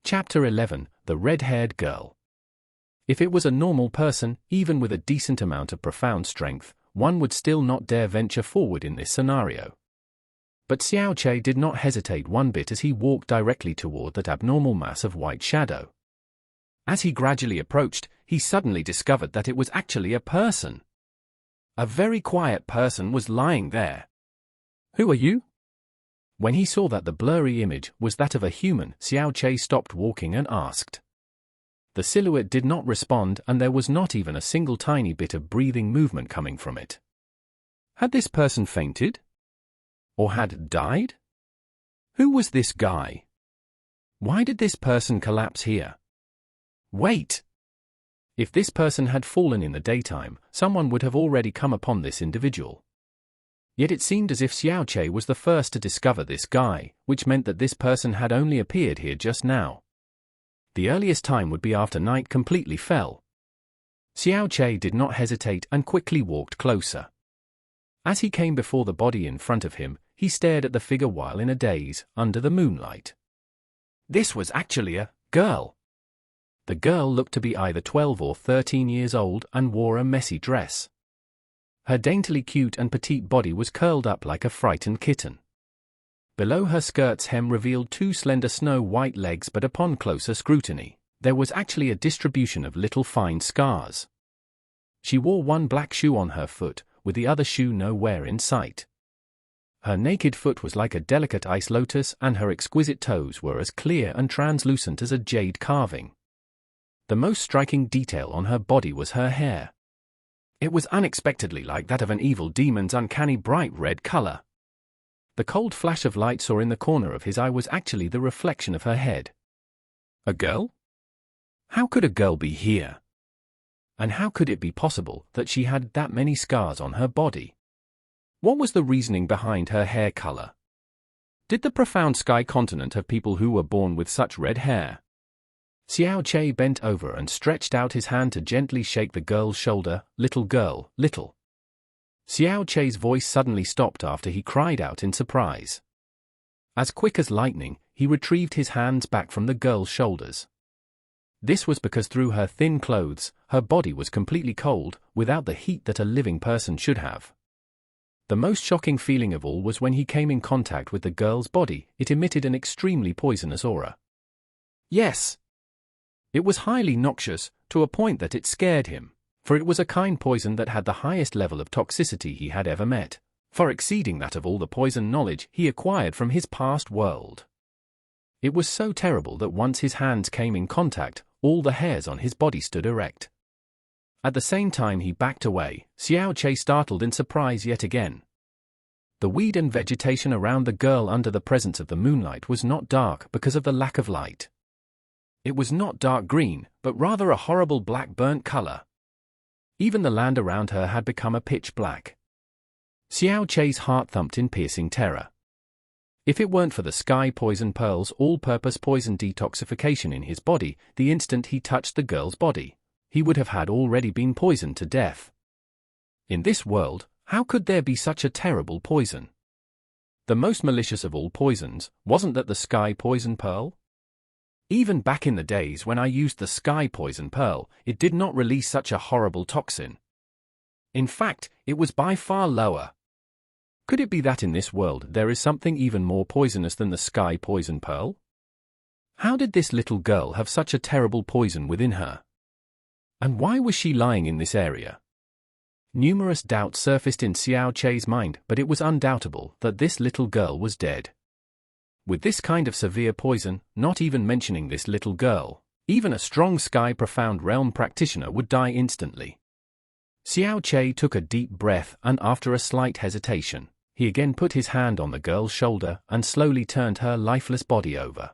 Chapter 11, The Red-Haired Girl. If it was a normal person, even with a decent amount of profound strength, one would still not dare venture forward in this scenario. But Xiao Che did not hesitate one bit as he walked directly toward that abnormal mass of white shadow. As he gradually approached, he suddenly discovered that it was actually a person. A very quiet person was lying there. "Who are you?" When he saw that the blurry image was that of a human, Xiao Che stopped walking and asked. The silhouette did not respond, and there was not even a single tiny bit of breathing movement coming from it. Had this person fainted? Or had died? Who was this guy? Why did this person collapse here? Wait! If this person had fallen in the daytime, someone would have already come upon this individual. Yet it seemed as if Xiao Che was the first to discover this guy, which meant that this person had only appeared here just now. The earliest time would be after night completely fell. Xiao Che did not hesitate and quickly walked closer. As he came before the body in front of him, he stared at the figure while in a daze, under the moonlight. This was actually a girl. The girl looked to be either 12 or 13 years old and wore a messy dress. Her daintily cute and petite body was curled up like a frightened kitten. Below her skirt's hem revealed two slender snow-white legs, but upon closer scrutiny, there was actually a distribution of little fine scars. She wore one black shoe on her foot, with the other shoe nowhere in sight. Her naked foot was like a delicate ice lotus, and her exquisite toes were as clear and translucent as a jade carving. The most striking detail on her body was her hair. It was unexpectedly like that of an evil demon's uncanny bright red color. The cold flash of light saw in the corner of his eye was actually the reflection of her head. A girl? How could a girl be here? And how could it be possible that she had that many scars on her body? What was the reasoning behind her hair color? Did the profound sky continent have people who were born with such red hair? Xiao Che bent over and stretched out his hand to gently shake the girl's shoulder. "Little girl, little." Xiao Che's voice suddenly stopped after he cried out in surprise. As quick as lightning, he retrieved his hands back from the girl's shoulders. This was because through her thin clothes, her body was completely cold, without the heat that a living person should have. The most shocking feeling of all was when he came in contact with the girl's body. It emitted an extremely poisonous aura. Yes! It was highly noxious, to a point that it scared him, for it was a kind poison that had the highest level of toxicity he had ever met, far exceeding that of all the poison knowledge he acquired from his past world. It was so terrible that once his hands came in contact, all the hairs on his body stood erect. At the same time he backed away, Xiao Che startled in surprise yet again. The weed and vegetation around the girl under the presence of the moonlight was not dark because of the lack of light. It was not dark green, but rather a horrible black burnt color. Even the land around her had become a pitch black. Xiao Che's heart thumped in piercing terror. If it weren't for the sky poison pearl's all-purpose poison detoxification in his body, the instant he touched the girl's body, he would have had already been poisoned to death. In this world, how could there be such a terrible poison? The most malicious of all poisons, wasn't that the sky poison pearl? Even back in the days when I used the sky poison pearl, it did not release such a horrible toxin. In fact, it was by far lower. Could it be that in this world there is something even more poisonous than the sky poison pearl? How did this little girl have such a terrible poison within her? And why was she lying in this area? Numerous doubts surfaced in Xiao Che's mind, but it was undoubtable that this little girl was dead. With this kind of severe poison, not even mentioning this little girl, even a strong sky profound realm practitioner would die instantly. Xiao Che took a deep breath and after a slight hesitation, he again put his hand on the girl's shoulder and slowly turned her lifeless body over.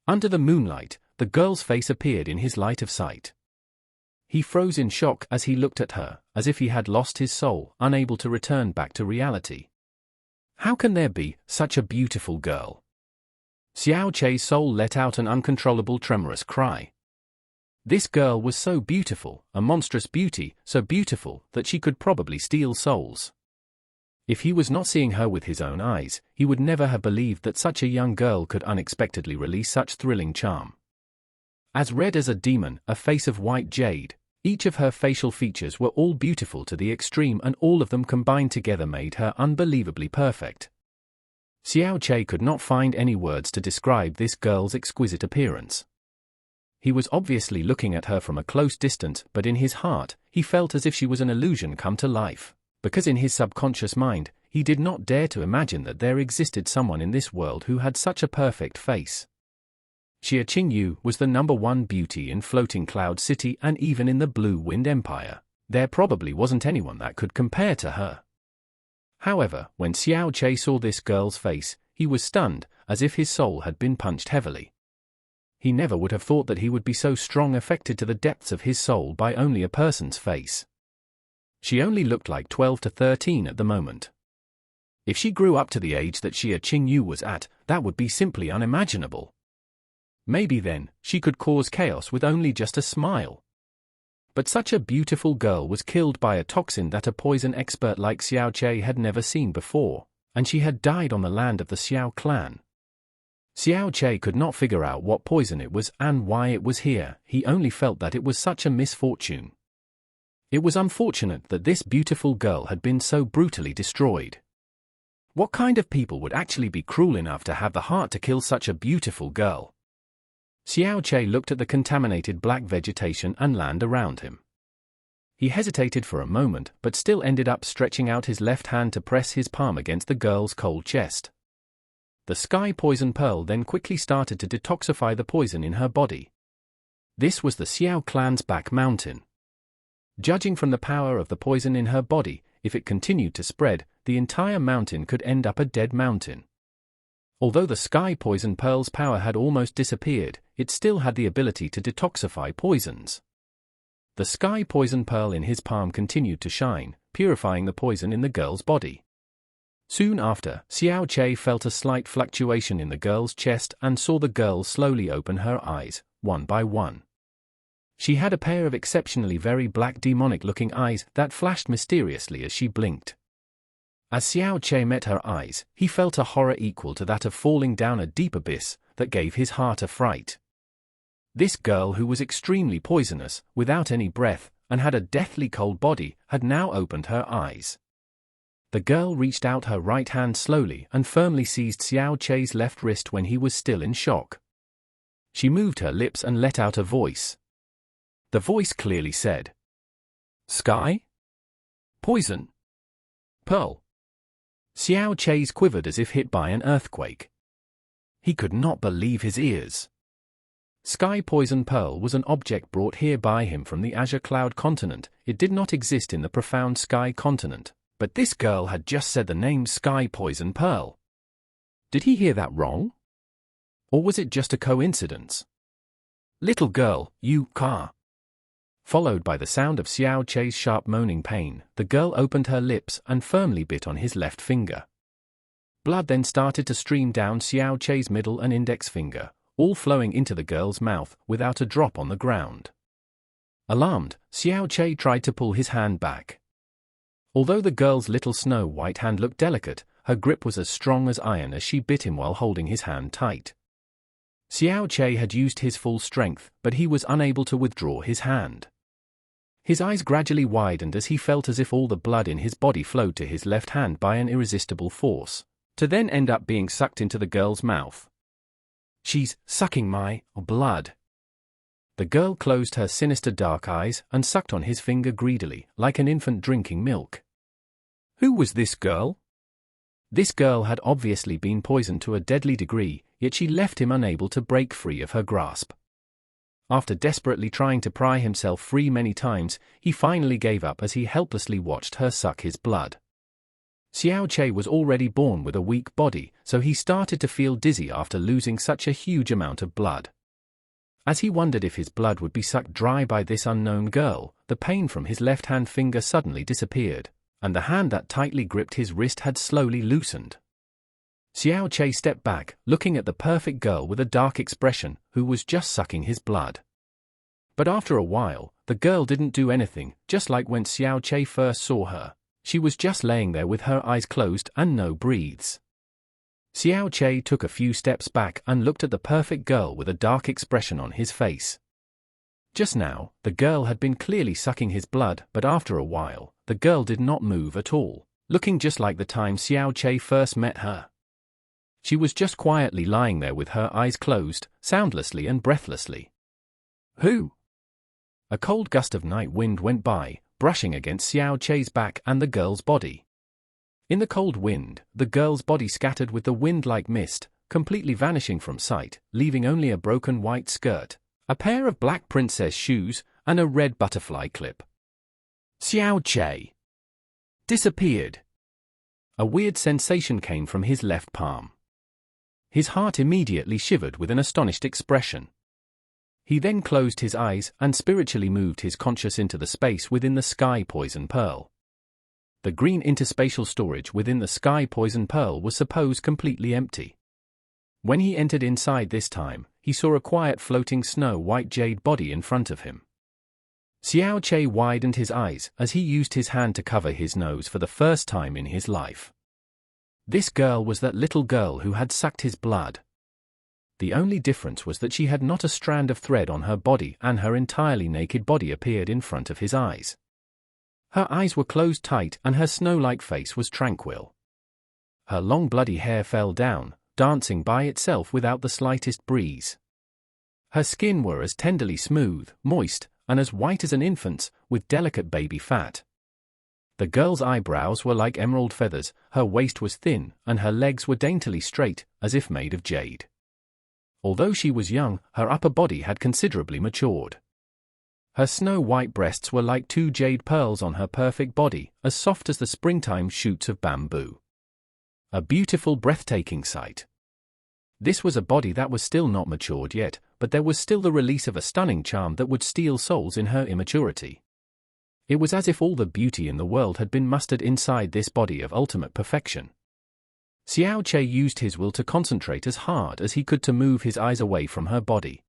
Under the moonlight, the girl's face appeared in his light of sight. He froze in shock as he looked at her, as if he had lost his soul, unable to return back to reality. How can there be such a beautiful girl? Xiao Che's soul let out an uncontrollable tremorous cry. This girl was so beautiful, a monstrous beauty, so beautiful that she could probably steal souls. If he was not seeing her with his own eyes, he would never have believed that such a young girl could unexpectedly release such thrilling charm. As red as a demon, a face of white jade, each of her facial features were all beautiful to the extreme, and all of them combined together made her unbelievably perfect. Xiao Che could not find any words to describe this girl's exquisite appearance. He was obviously looking at her from a close distance, but in his heart, he felt as if she was an illusion come to life, because in his subconscious mind, he did not dare to imagine that there existed someone in this world who had such a perfect face. Xia Qingyu was the #1 beauty in Floating Cloud City, and even in the Blue Wind Empire, there probably wasn't anyone that could compare to her. However, when Xiao Che saw this girl's face, he was stunned, as if his soul had been punched heavily. He never would have thought that he would be so strong, affected to the depths of his soul by only a person's face. She only looked like 12 to 13 at the moment. If she grew up to the age that Xia Qingyu was at, that would be simply unimaginable. Maybe then, she could cause chaos with only just a smile. But such a beautiful girl was killed by a toxin that a poison expert like Xiao Che had never seen before, and she had died on the land of the Xiao clan. Xiao Che could not figure out what poison it was and why it was here. He only felt that it was such a misfortune. It was unfortunate that this beautiful girl had been so brutally destroyed. What kind of people would actually be cruel enough to have the heart to kill such a beautiful girl? Xiao Che looked at the contaminated black vegetation and land around him. He hesitated for a moment, but still ended up stretching out his left hand to press his palm against the girl's cold chest. The sky poison pearl then quickly started to detoxify the poison in her body. This was the Xiao clan's back mountain. Judging from the power of the poison in her body, if it continued to spread, the entire mountain could end up a dead mountain. Although the sky poison pearl's power had almost disappeared, it still had the ability to detoxify poisons. The sky poison pearl in his palm continued to shine, purifying the poison in the girl's body. Soon after, Xiao Che felt a slight fluctuation in the girl's chest and saw the girl slowly open her eyes, one by one. She had a pair of exceptionally very black demonic-looking eyes that flashed mysteriously as she blinked. As Xiao Che met her eyes, he felt a horror equal to that of falling down a deep abyss that gave his heart a fright. This girl, who was extremely poisonous, without any breath, and had a deathly cold body, had now opened her eyes. The girl reached out her right hand slowly and firmly seized Xiao Che's left wrist when he was still in shock. She moved her lips and let out a voice. The voice clearly said, "Sky? Poison? Pearl?" Xiao Che's quivered as if hit by an earthquake. He could not believe his ears. Sky Poison Pearl was an object brought here by him from the Azure Cloud continent. It did not exist in the Profound Sky continent, but this girl had just said the name Sky Poison Pearl. Did he hear that wrong? Or was it just a coincidence? "Little girl, you car." Followed by the sound of Xiao Che's sharp moaning pain, the girl opened her lips and firmly bit on his left finger. Blood then started to stream down Xiao Che's middle and index finger, all flowing into the girl's mouth without a drop on the ground. Alarmed, Xiao Che tried to pull his hand back. Although the girl's little snow-white hand looked delicate, her grip was as strong as iron as she bit him while holding his hand tight. Xiao Che had used his full strength, but he was unable to withdraw his hand. His eyes gradually widened as he felt as if all the blood in his body flowed to his left hand by an irresistible force, to then end up being sucked into the girl's mouth. "She's sucking my blood." The girl closed her sinister dark eyes and sucked on his finger greedily, like an infant drinking milk. Who was this girl? This girl had obviously been poisoned to a deadly degree, yet she left him unable to break free of her grasp. After desperately trying to pry himself free many times, he finally gave up as he helplessly watched her suck his blood. Xiao Che was already born with a weak body, so he started to feel dizzy after losing such a huge amount of blood. As he wondered if his blood would be sucked dry by this unknown girl, the pain from his left-hand finger suddenly disappeared, and the hand that tightly gripped his wrist had slowly loosened. Xiao Che stepped back, looking at the perfect girl with a dark expression, who was just sucking his blood. But after a while, the girl didn't do anything, just like when Xiao Che first saw her. She was just laying there with her eyes closed and no breathes. Xiao Che took a few steps back and looked at the perfect girl with a dark expression on his face. Just now, the girl had been clearly sucking his blood, but after a while, the girl did not move at all, looking just like the time Xiao Che first met her. She was just quietly lying there with her eyes closed, soundlessly and breathlessly. Who? A cold gust of night wind went by, brushing against Xiao Che's back and the girl's body. In the cold wind, the girl's body scattered with the wind like mist, completely vanishing from sight, leaving only a broken white skirt, a pair of black princess shoes, and a red butterfly clip. Xiao Che disappeared. A weird sensation came from his left palm. His heart immediately shivered with an astonished expression. He then closed his eyes and spiritually moved his conscious into the space within the sky poison pearl. The green interspatial storage within the sky poison pearl was supposed completely empty. When he entered inside this time, he saw a quiet floating snow-white jade body in front of him. Xiao Che widened his eyes as he used his hand to cover his nose for the first time in his life. This girl was that little girl who had sucked his blood. The only difference was that she had not a strand of thread on her body and her entirely naked body appeared in front of his eyes. Her eyes were closed tight and her snow-like face was tranquil. Her long bloody hair fell down, dancing by itself without the slightest breeze. Her skin were as tenderly smooth, moist, and as white as an infant's, with delicate baby fat. The girl's eyebrows were like emerald feathers, her waist was thin, and her legs were daintily straight, as if made of jade. Although she was young, her upper body had considerably matured. Her snow-white breasts were like two jade pearls on her perfect body, as soft as the springtime shoots of bamboo. A beautiful, breathtaking sight. This was a body that was still not matured yet, but there was still the release of a stunning charm that would steal souls in her immaturity. It was as if all the beauty in the world had been mustered inside this body of ultimate perfection. Xiao Che used his will to concentrate as hard as he could to move his eyes away from her body.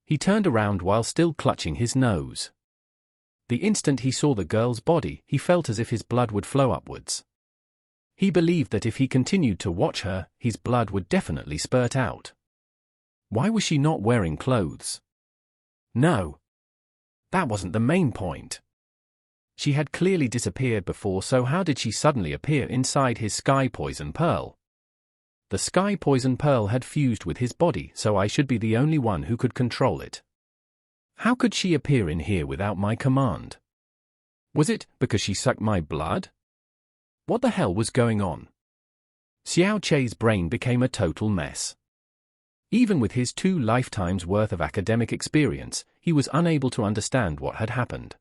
He turned around while still clutching his nose. The instant he saw the girl's body, he felt as if his blood would flow upwards. He believed that if he continued to watch her, his blood would definitely spurt out. Why was she not wearing clothes? No. That wasn't the main point. She had clearly disappeared before, so how did she suddenly appear inside his sky poison pearl? The sky poison pearl had fused with his body, so I should be the only one who could control it. How could she appear in here without my command? Was it because she sucked my blood? What the hell was going on? Xiao Che's brain became a total mess. Even with his 2 lifetimes worth of academic experience, he was unable to understand what had happened.